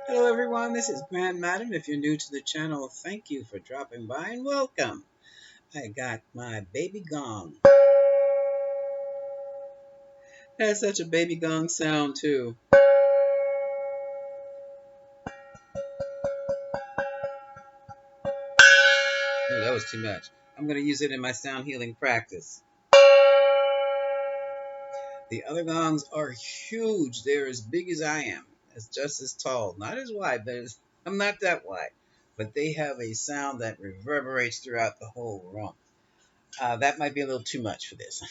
Hello everyone, this is Grand Madam. If you're new to the channel, thank you for dropping by and welcome. I got my baby gong. It has such a baby gong sound too. Oh, that was too much. I'm going to use it in my sound healing practice. The other gongs are huge. They're as big as I am. It's just as tall. Not as wide, but I'm not that wide. But they have a sound that reverberates throughout the whole room. That might be a little too much for this.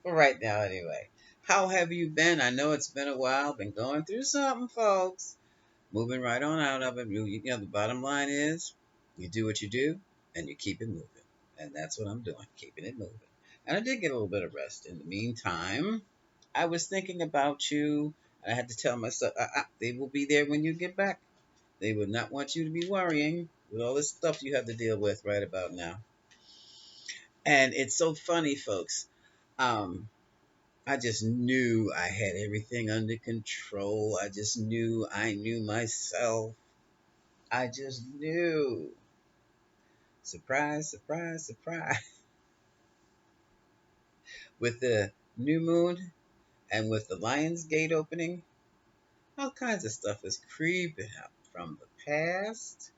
For right now, anyway. How have you been? I know it's been a while. Been going through something, folks. Moving right on out of it. The bottom line is you do what you do and you keep it moving. And that's what I'm doing, keeping it moving. And I did get a little bit of rest. In the meantime, I was thinking about you. I had to tell myself, they will be there when you get back. They would not want you to be worrying with all this stuff you have to deal with right about now. And it's so funny, folks. Um, I just knew I had everything under control. I just knew I knew myself. I just knew. Surprise, surprise, surprise. With the new moon and with the Lion's Gate opening, all kinds of stuff is creeping up from the past.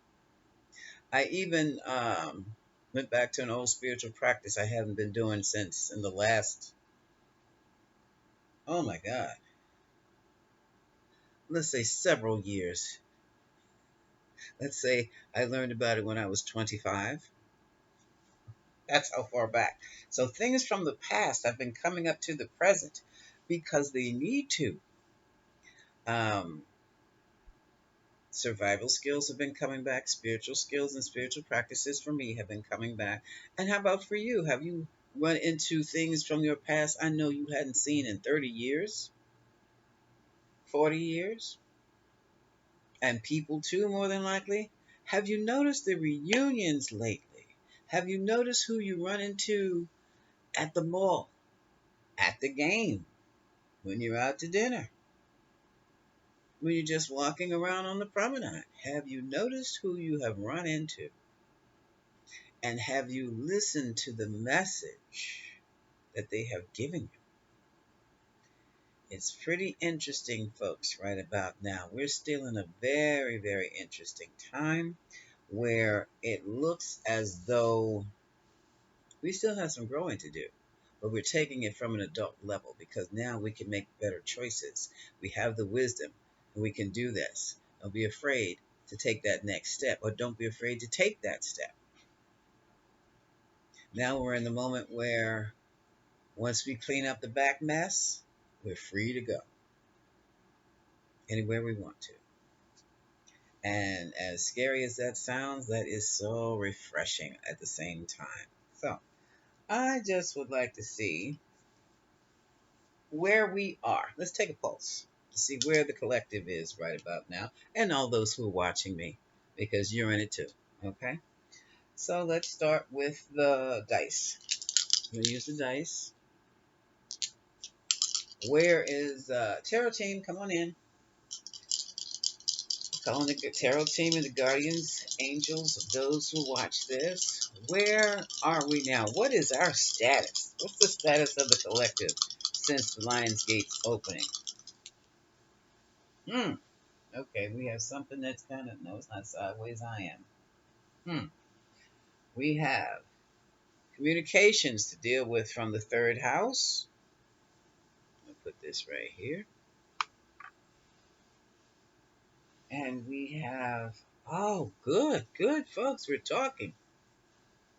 I even went back to an old spiritual practice I haven't been doing since in the last, oh my God, let's say several years. Let's say I learned about it when I was 25. That's how far back. So things from the past have been coming up to the present because they need to. Um, Survival skills have been coming back. Spiritual skills and spiritual practices for me have been coming back. And how about for you? Have you run into things from your past I know you hadn't seen in 30 years, 40 years? And people too, more than likely? Have you noticed the reunions lately? Have you noticed who you run into at the mall, at the game, when you're out to dinner, when you're just walking around on the promenade? Have you noticed who you have run into? And have you listened to the message that they have given you? It's pretty interesting, folks, right about now. We're still in a very, very interesting time where it looks as though we still have some growing to do, but we're taking it from an adult level because now we can make better choices. We have the wisdom and we can do this. Don't be afraid to take that next step, or don't be afraid to take that step. Now we're in the moment where once we clean up the back mess, we're free to go anywhere we want to. And as scary as that sounds, that is so refreshing at the same time. So I just would like to see where we are. Let's take a pulse to see where the collective is right about now, and all those who are watching me, because you're in it too. Okay? So let's start with the dice. We'll use the dice. Where is Tarot Team? Come on in. Calling the tarot team and the guardians, angels of those who watch this. Where are we now? What is our status? What's the status of the collective since the Lion's Gate's opening? Okay, we have something that's kind of, no, it's not sideways, I am. We have communications to deal with from the third house. I'll put this right here. And we have, oh, good, good, folks, we're talking.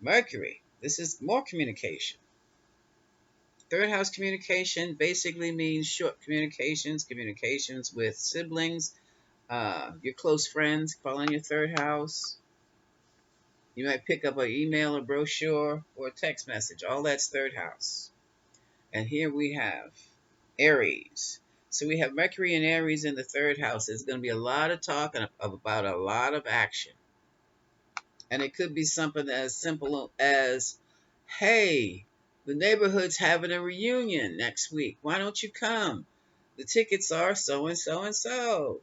Mercury. This is more communication. Third house communication basically means short communications, communications with siblings, your close friends, calling your third house. You might pick up an email, a brochure, or a text message. All that's third house. And here we have Aries. So we have Mercury and Aries in the third house. There's going to be a lot of talk about a lot of action. And it could be something as simple as, hey, the neighborhood's having a reunion next week. Why don't you come? The tickets are so and so and so.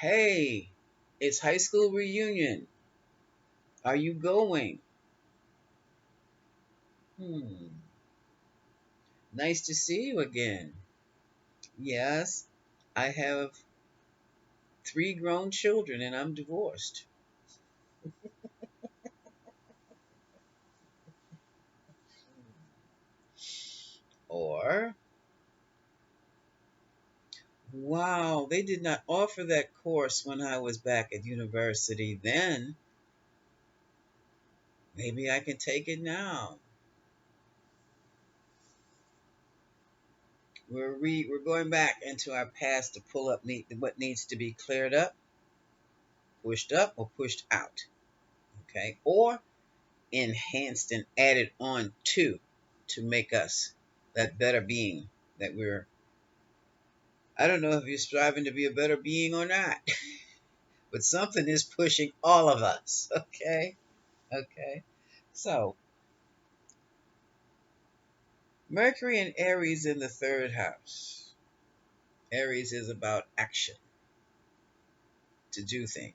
Hey, it's high school reunion. Are you going? Hmm. Nice to see you again. Yes, I have three grown children and I'm divorced. Or, wow, they did not offer that course when I was back at university then. Maybe I can take it now. We're going back into our past to pull up what needs to be cleared up, or pushed out. Okay, or enhanced and added on to make us that better being that we're. I don't know if you're striving to be a better being or not, but something is pushing all of us. Okay, okay. So Mercury and Aries in the third house. Aries is about action, to do things.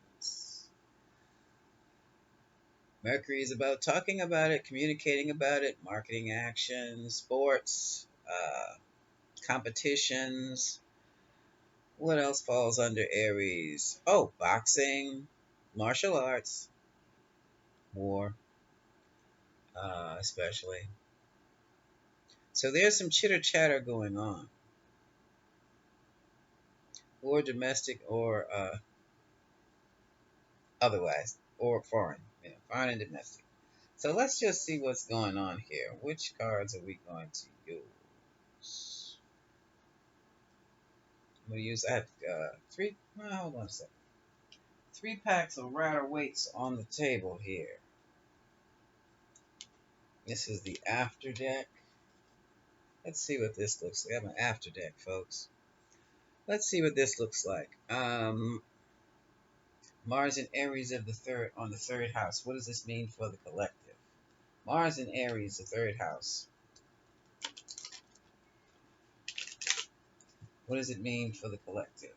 Mercury is about talking about it, communicating about it, marketing actions, sports, competitions. What else falls under Aries? Oh, boxing, martial arts, war, especially. So there's some chitter chatter going on, or domestic, or otherwise, or foreign, foreign and domestic. So let's just see what's going on here. Which cards are we going to use? I'm going to use, I have three, hold on a second. Three packs of Rider Weights on the table here. This is the after deck. Let's see what this looks like. I have an after deck, folks. Let's see what this looks like. Mars and Aries of the third on the third house. What does this mean for the collective? Mars and Aries, the third house. What does it mean for the collective?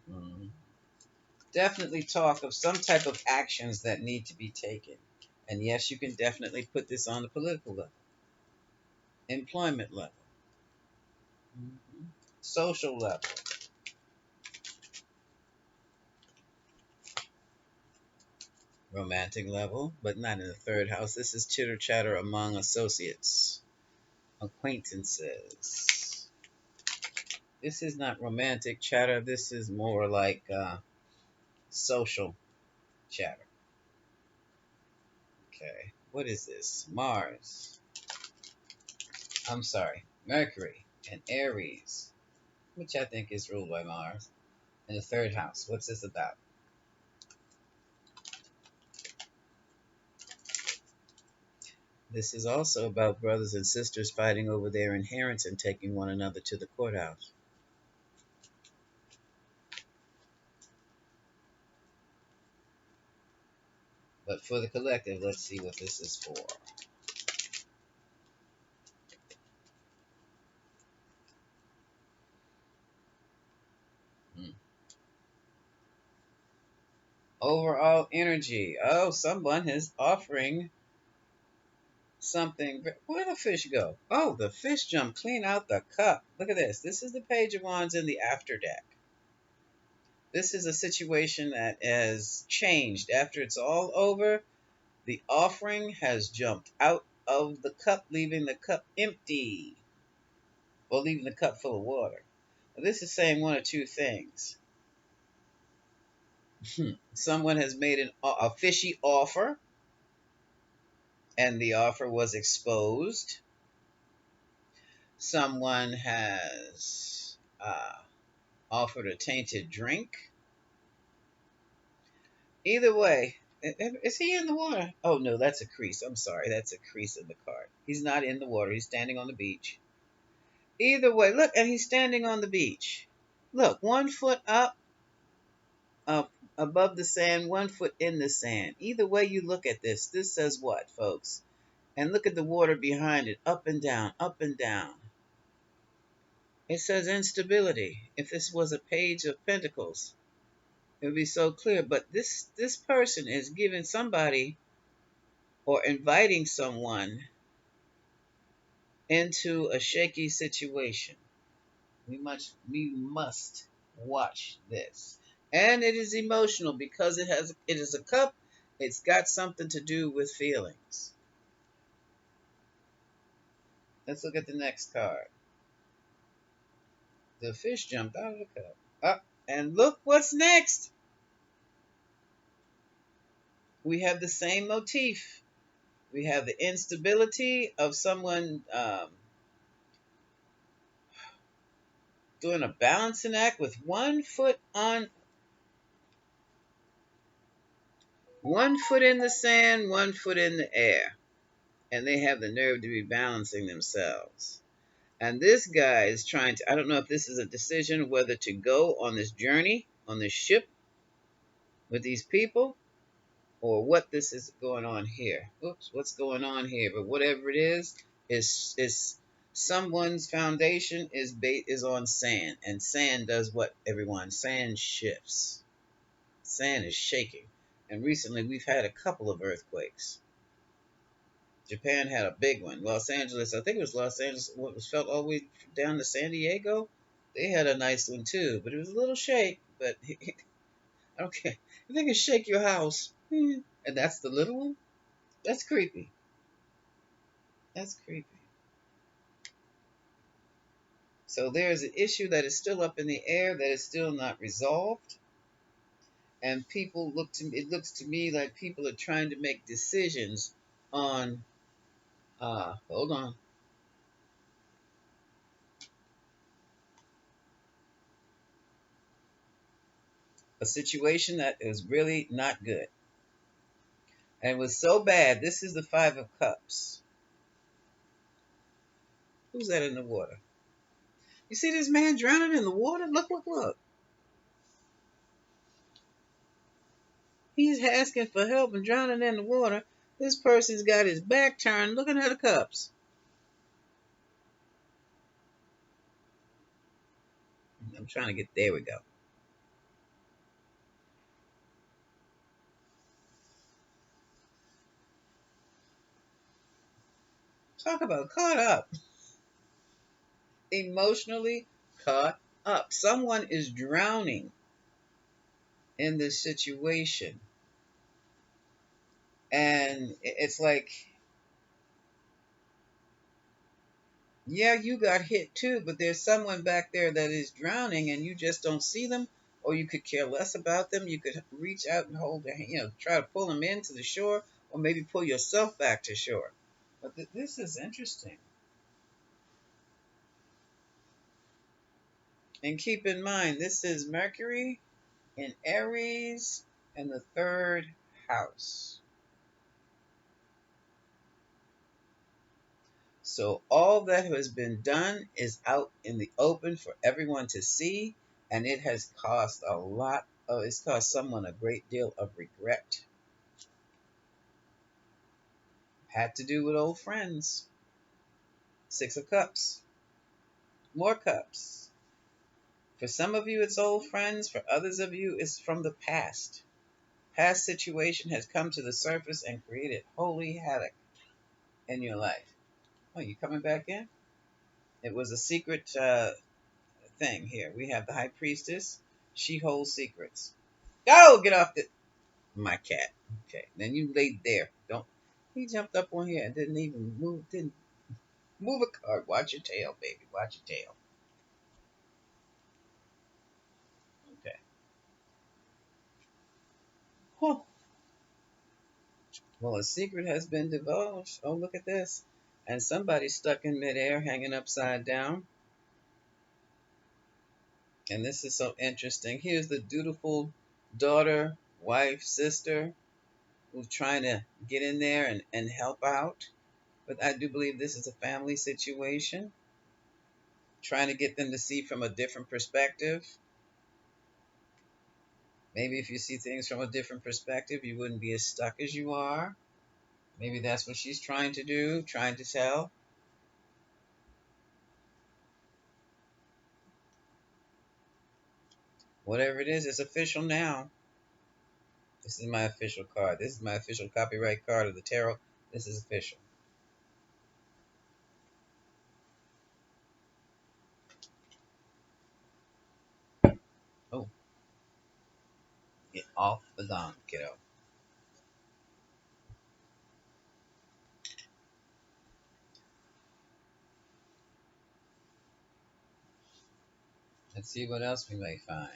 Mhm. Definitely talk of some type of actions that need to be taken. And yes, you can definitely put this on the political level, employment level, social level, romantic level, but not in the third house. This is chitter chatter among associates, acquaintances. This is not romantic chatter. This is more like social chatter. Okay. What is this? Mars. I'm sorry. Mercury and Aries, which I think is ruled by Mars, in the third house. What's this about? This is also about brothers and sisters fighting over their inheritance and taking one another to the courthouse. But for the collective, let's see what this is for. Hmm. Overall energy. Oh, someone is offering something. Where'd the fish go? Oh, the fish jumped clean out the cup. Look at this. This is the Page of Wands in the after deck. This is a situation that has changed. After it's all over, the offering has jumped out of the cup, leaving the cup empty, or leaving the cup full of water. Now, this is saying one or two things. Someone has made a fishy offer, and the offer was exposed. Someone has offered a tainted drink. Either way, is he in the water? Oh no, that's a crease. I'm sorry, that's a crease in the card. He's not in the water. He's standing on the beach. Either way, look, and he's standing on the beach. Look, 1 foot up above the sand, 1 foot in the sand. Either way you look at this, this says what, folks? And look at the water behind it, up and down, up and down. It says instability. If this was a page of pentacles, it would be so clear. But this person is giving somebody or inviting someone into a shaky situation. We must watch this. And it is emotional because it is a cup. It's got something to do with feelings. Let's look at the next card. The fish jumped out of the cup. Up, and look what's next. We have the same motif. We have the instability of someone doing a balancing act with one foot in the sand, one foot in the air, and they have the nerve to be balancing themselves. And this guy is trying to, I don't know if this is a decision whether to go on this journey, on this ship with these people, or what this is going on here. Oops, what's going on here? But whatever it is someone's foundation is on sand, and sand does what, everyone? Sand shifts. Sand is shaking. And recently we've had a couple of earthquakes. Japan had a big one. Los Angeles, I think it was Los Angeles, what was felt all the way down to San Diego. They had a nice one too, but it was a little shake. But I don't care. If they can shake your house, and that's the little one, that's creepy. That's creepy. So there's an issue that is still up in the air that is still not resolved. And people it looks to me like people are trying to make decisions on, hold on, a situation that is really not good. And was so bad. This is the Five of Cups. Who's that in the water? You see this man drowning in the water? Look, look, look. He's asking for help and drowning in the water. This person's got his back turned looking at the cups. I'm trying to get, there we go. Talk about caught up. Emotionally caught up. Someone is drowning in this situation. And it's like, yeah, you got hit too, but there's someone back there that is drowning and you just don't see them, or you could care less about them. You could reach out and hold their hand, try to pull them into the shore, or maybe pull yourself back to shore. But this is interesting. And keep in mind, this is Mercury in Aries and the third house. So all that has been done is out in the open for everyone to see, and it has caused it's caused someone a great deal of regret. Had to do with old friends. Six of Cups. More cups. For some of you, it's old friends. For others of you, it's from the past. Past situation has come to the surface and created holy havoc in your life. Oh, you coming back in? It was a secret thing here. We have the High Priestess. She holds secrets. Go! Get off the... My cat. Okay. Then you laid there. Don't... He jumped up on here and didn't even move. Didn't move a card. Watch your tail, baby. Watch your tail. Okay. Huh. Well, a secret has been divulged. Oh, look at this. And somebody's stuck in midair, hanging upside down. And this is so interesting. Here's the dutiful daughter, wife, sister who's trying to get in there and help out. But I do believe this is a family situation, trying to get them to see from a different perspective. Maybe if you see things from a different perspective, you wouldn't be as stuck as you are. Maybe that's what she's trying to do, trying to tell. Whatever it is, it's official now. This is my official card. This is my official copyright card of the tarot. This is official. Oh, get off the gong, kiddo. Let's see what else we may find.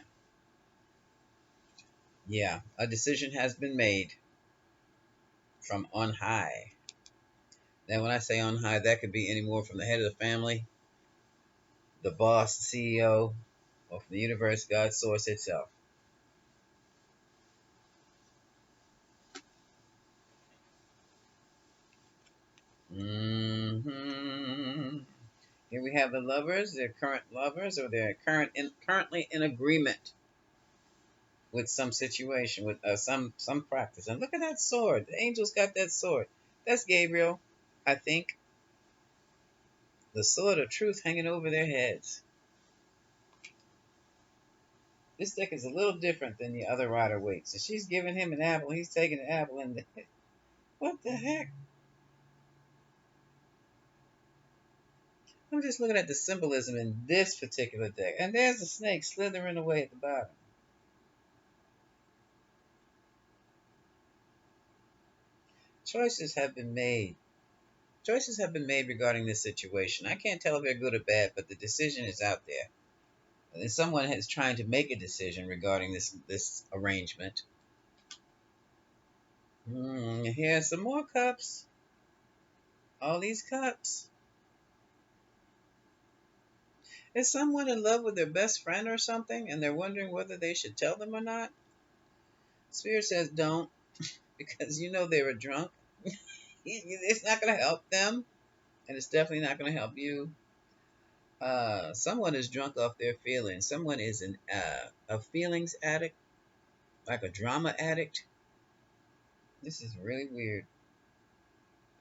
Yeah, a decision has been made from on high. Now, when I say on high, that could be anywhere from the head of the family, the boss, the CEO, or from the universe, God, source itself. hmm Here we have the lovers, their current lovers, or they're currently in agreement with some situation, with some practice. And look at that sword. The angels got that sword. That's Gabriel, I think. The sword of truth hanging over their heads. This deck is a little different than the other Rider Waite. So she's giving him an apple. He's taking the apple, and what the heck? I'm just looking at the symbolism in this particular deck. And there's the snake slithering away at the bottom. Choices have been made. Choices have been made regarding this situation. I can't tell if they're good or bad, but the decision is out there. And someone is trying to make a decision regarding this arrangement. Here's some more cups. All these cups. Is someone in love with their best friend or something, and they're wondering whether they should tell them or not? Spirit says don't, because you know they were drunk. It's not going to help them, and it's definitely not going to help you. Someone is drunk off their feelings. Someone is a feelings addict, like a drama addict. This is really weird.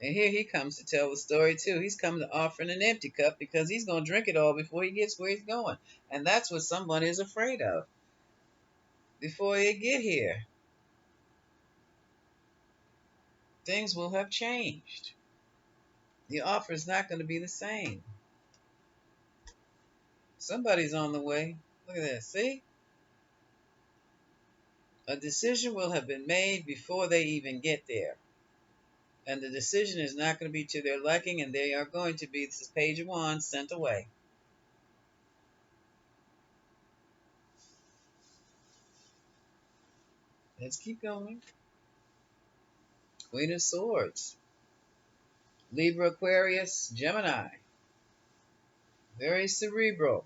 And here he comes to tell the story too. He's come to offer an empty cup because he's going to drink it all before he gets where he's going. And that's what someone is afraid of before they get here. Things will have changed. The offer is not going to be the same. Somebody's on the way. Look at that. See? A decision will have been made before they even get there. And the decision is not going to be to their liking, and they are going to be, this is Page of Wands, sent away. Let's keep going. Queen of Swords. Libra, Aquarius, Gemini. Very cerebral.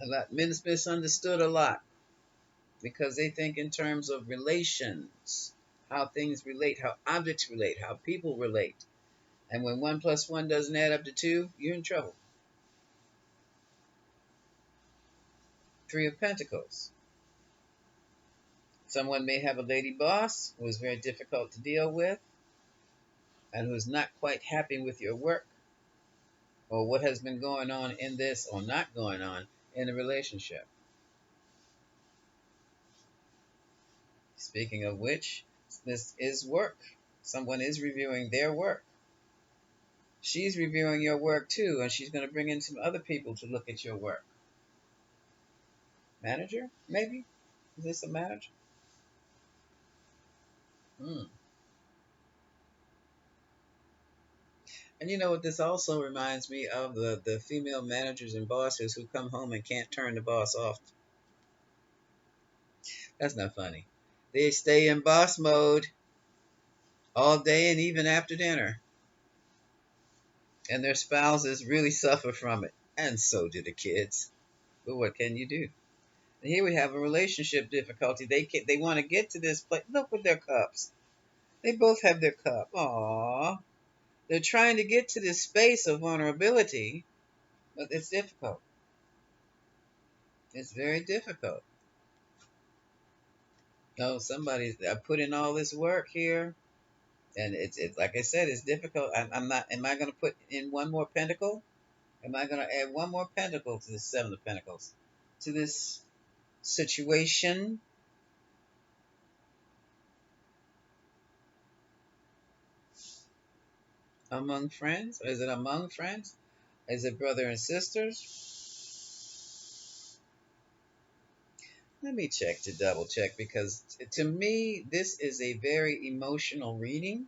A lot misunderstood a lot because they think in terms of relations, how things relate, how objects relate, how people relate. And when 1 + 1 doesn't add up to 2, you're in trouble. Three of Pentacles. Someone may have a lady boss who is very difficult to deal with and who is not quite happy with your work or what has been going on in this or not going on in the relationship. Speaking of which, this is work. Someone is reviewing their work. She's reviewing your work too, and she's going to bring in some other people to look at your work. Manager, maybe? Is this a manager? Hmm. And you know what this also reminds me of? The female managers and bosses who come home and can't turn the boss off. That's not funny. They stay in boss mode all day and even after dinner. And their spouses really suffer from it. And so do the kids. But what can you do? And here we have a relationship difficulty. They want to get to this place. Look with their cups. They both have their cup. Aww. They're trying to get to this space of vulnerability, but it's difficult. It's very difficult. No, somebody's I put in all this work here, and it's like I said, it's difficult. I'm not. Am I going to put in one more pentacle? Am I going to add one more pentacle to the 7 of Pentacles? to this situation among friends? Is it among friends? Is it brother and sisters? Let me check to double check because to me, this is a very emotional reading.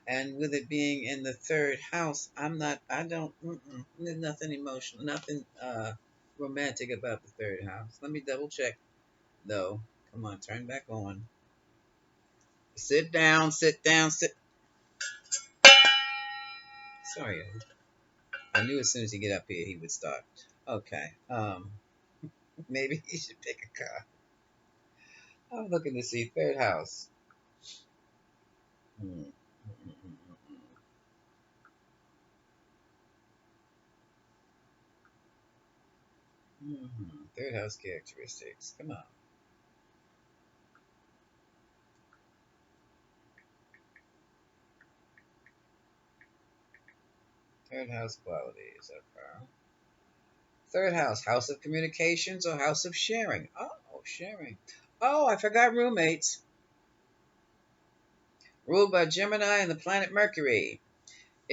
And with it being in the third house, I don't, there's nothing emotional, nothing romantic about the third house. Let me double check though. Come on, turn back on. Sit down, sit down, sit. Sorry, I knew as soon as he get up here, he would start. Okay, maybe he should pick a car. I'm looking to see third house. Hmm. Third house characteristics. Come on. Third house qualities. Okay. Third house, house of communications or house of sharing. Oh, sharing. Oh, I forgot roommates. Ruled by Gemini and the planet Mercury.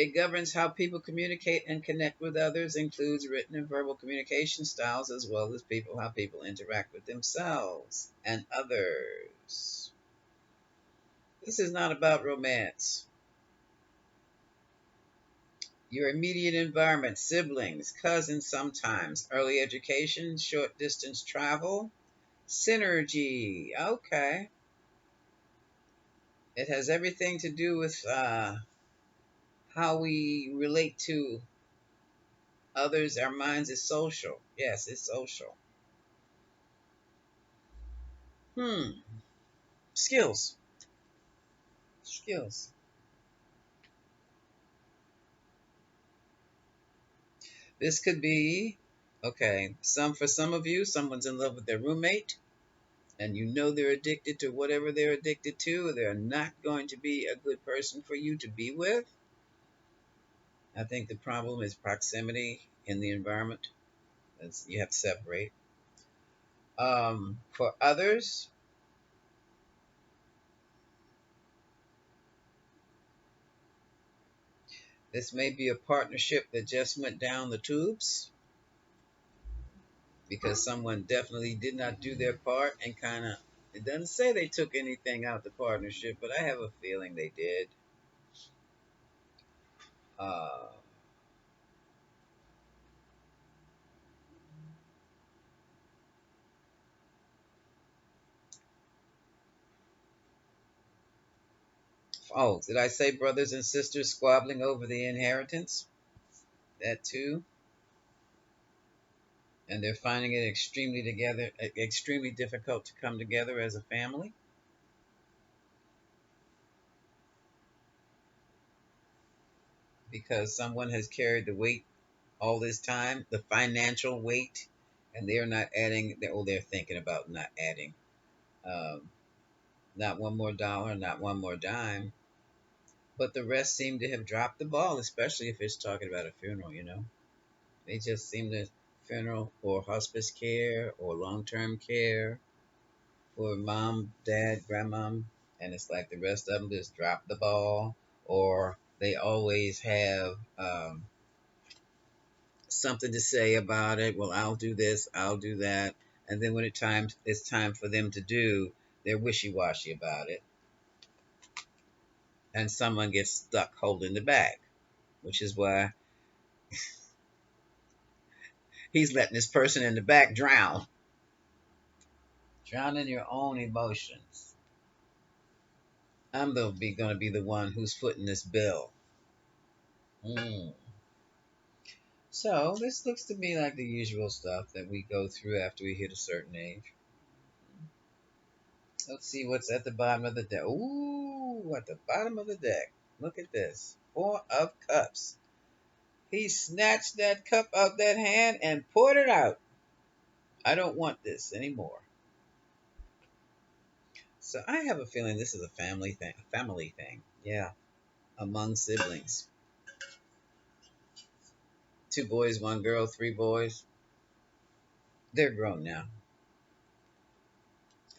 It governs how people communicate and connect with others, includes written and verbal communication styles, as well as how people interact with themselves and others. This is not about romance. Your immediate environment, siblings, cousins sometimes, early education, short distance travel, synergy. Okay. It has everything to do with how we relate to others. Our minds is social. Yes, it's social. Hmm. Skills. Skills. This could be okay. For some of you, someone's in love with their roommate, and you know they're addicted to whatever they're addicted to. They're not going to be a good person for you to be with. I think the problem is proximity in the environment. You have to separate. For others, this may be a partnership that just went down the tubes because someone definitely did not do their part and kind of, it doesn't say they took anything out the partnership, but I have a feeling they did. Uh, oh, did I say brothers and sisters squabbling over the inheritance? That too. And they're finding it extremely difficult to come together as a family because someone has carried the weight all this time, the financial weight, and they're not adding. They're thinking about not adding, um, not one more dollar, not one more dime. But the rest seem to have dropped the ball, especially if it's talking about a funeral. They just seem to funeral or hospice care or long-term care for mom, dad, grandmom, and it's like the rest of them just drop the ball, or they always have something to say about it. Well, I'll do this, I'll do that, and then when it's time for them to do, they're wishy-washy about it, and someone gets stuck holding the bag, which is why he's letting this person in the back drown in your own emotions. I'm going to be the one who's footing this bill. Mm. So this looks to me like the usual stuff that we go through after we hit a certain age. Let's see what's at the bottom of the deck. Ooh, at the bottom of the deck. Look at this. Four of Cups. He snatched that cup out that hand and poured it out. I don't want this anymore. So I have a feeling this is a family thing. A family thing. Yeah, among siblings. Two boys, one girl, three boys. They're grown now.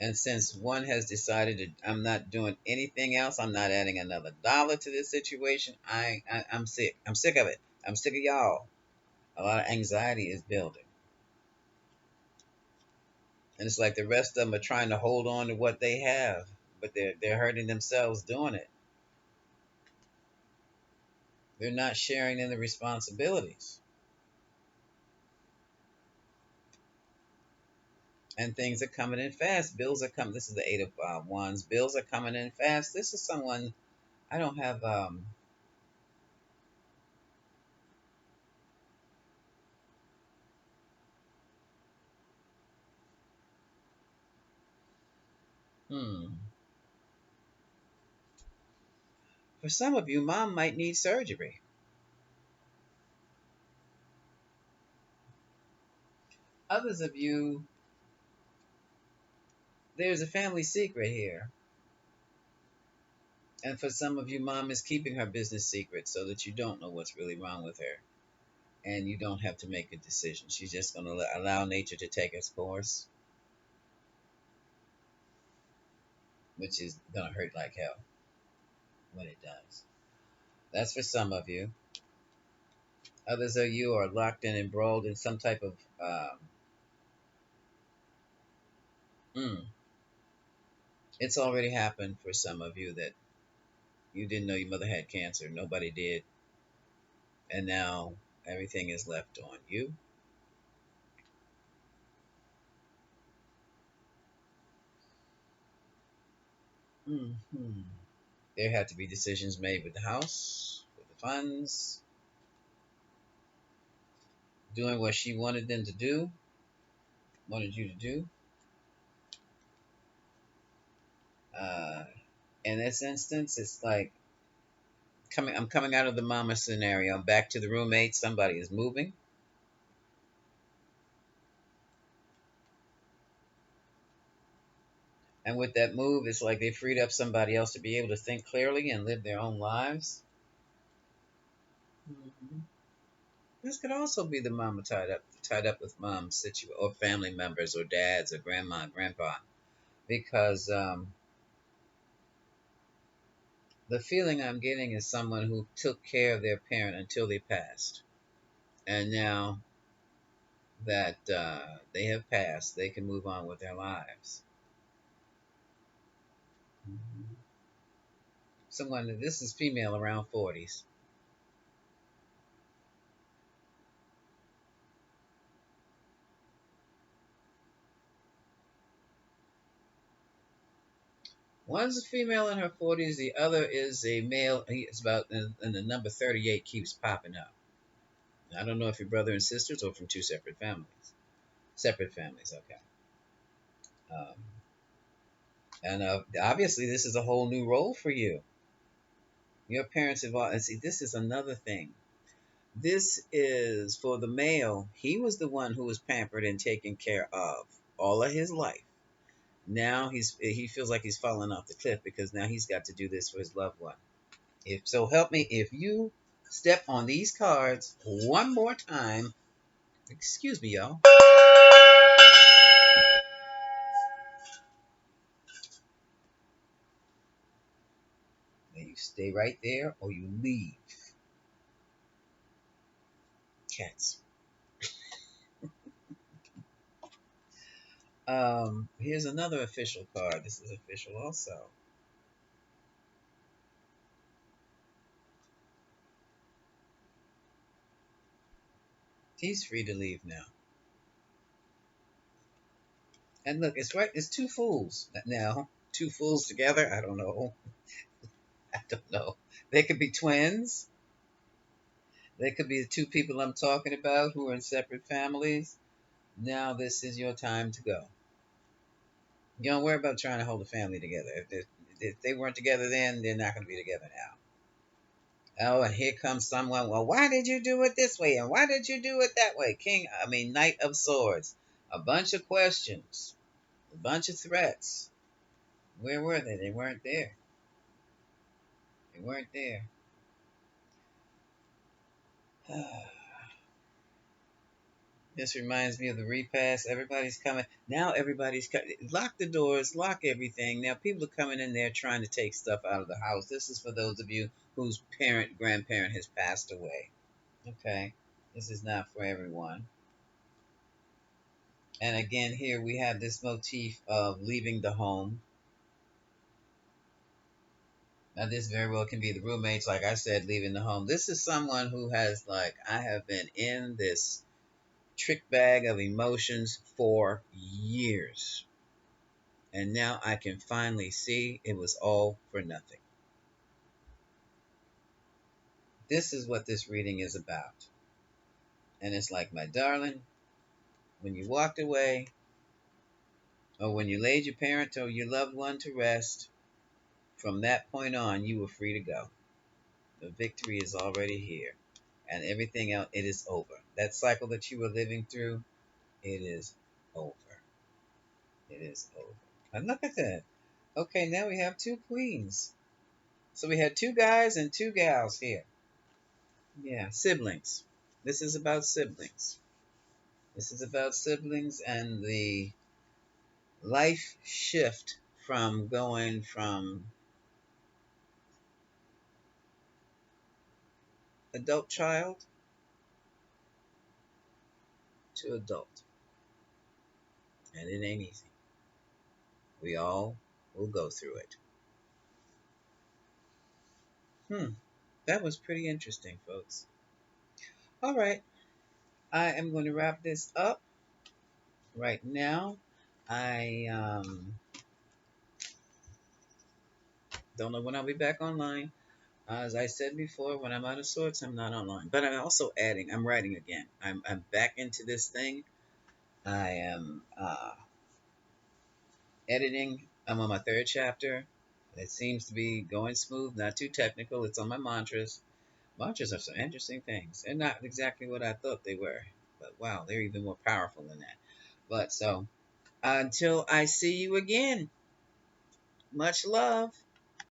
And since one has decided that I'm not doing anything else, I'm not adding another dollar to this situation. I'm sick. I'm sick of it. I'm sick of y'all. A lot of anxiety is building. And it's like the rest of them are trying to hold on to what they have, but they're hurting themselves doing it. They're not sharing in the responsibilities. And things are coming in fast. Bills are coming. This is the eight of wands. Bills are coming in fast. This is someone I don't have. Hmm. For some of you, mom might need surgery. Others of you, there's a family secret here. And for some of you, mom is keeping her business secret so that you don't know what's really wrong with her. And you don't have to make a decision. She's just going to allow nature to take its course, which is going to hurt like hell when it does. That's for some of you. Others of you are locked and embroiled in some type of. Mm, it's already happened for some of you that you didn't know your mother had cancer. Nobody did. And now everything is left on you. Hmm. There had to be decisions made with the house, with the funds, doing what she wanted them to do, wanted you to do. Uh, in this instance, it's like I'm coming out of the mama scenario. I'm back to the roommate. Somebody is moving. And with that move, it's like they freed up somebody else to be able to think clearly and live their own lives. Hmm. This could also be the mama tied up with mom's or family members or dads or grandma, grandpa, because the feeling I'm getting is someone who took care of their parent until they passed, and now that they have passed, they can move on with their lives. Mhm. Someone, this is female around 40s. One's a female in her 40s, the other is a male. It's about, and the number 38 keeps popping up. I don't know if you're brother and sisters or from two separate families. Separate families, okay. Um, and obviously, this is a whole new role for you. Your parents have all, and see, this is another thing. This is for the male. He was the one who was pampered and taken care of all of his life. Now he feels like he's falling off the cliff because now he's got to do this for his loved one. If so, help me. If you step on these cards one more time, excuse me, y'all. Then you stay right there or you leave. Cats. Here's another official card. This is official also. He's free to leave now. And look, it's right. It's two fools now. Two fools together. I don't know. I don't know. They could be twins. They could be the two people I'm talking about who are in separate families. Now this is your time to go. You don't worry about trying to hold a family together. If they weren't together then, they're not going to be together now. Oh, and here comes someone. Well, why did you do it this way? And why did you do it that way? Knight of Swords. A bunch of questions. A bunch of threats. Where were they? They weren't there. They weren't there. This reminds me of the repast. Everybody's coming. Now everybody's coming. Lock the doors, lock everything. Now people are coming in there trying to take stuff out of the house. This is for those of you whose grandparent has passed away. Okay. This is not for everyone. And again, here we have this motif of leaving the home. Now, this very well can be the roommates, like I said, leaving the home. This is someone who has, like, I have been in this trick bag of emotions for years. And now I can finally see it was all for nothing. This is what this reading is about. And it's like, my darling, when you walked away, or when you laid your parent or your loved one to rest, from that point on, you were free to go. The victory is already here. And everything else, it is over. That cycle that you were living through, it is over. It is over. And look at that. Okay, now we have two queens. So we had two guys and two gals here. Yeah, siblings. This is about siblings. This is about siblings and the life shift from going from adult child to adult. And it ain't easy. We all will go through it. That was pretty interesting, folks. All right, I am going to wrap this up right now. I don't know when I'll be back online. As I said before, when I'm out of sorts, I'm not online. But I'm also adding, I'm writing again. I'm back into this thing. I am editing. I'm on my third chapter. It seems to be going smooth, not too technical. It's on my mantras. Mantras are some interesting things. They're not exactly what I thought they were. But wow, they're even more powerful than that. But so, until I see you again, much love.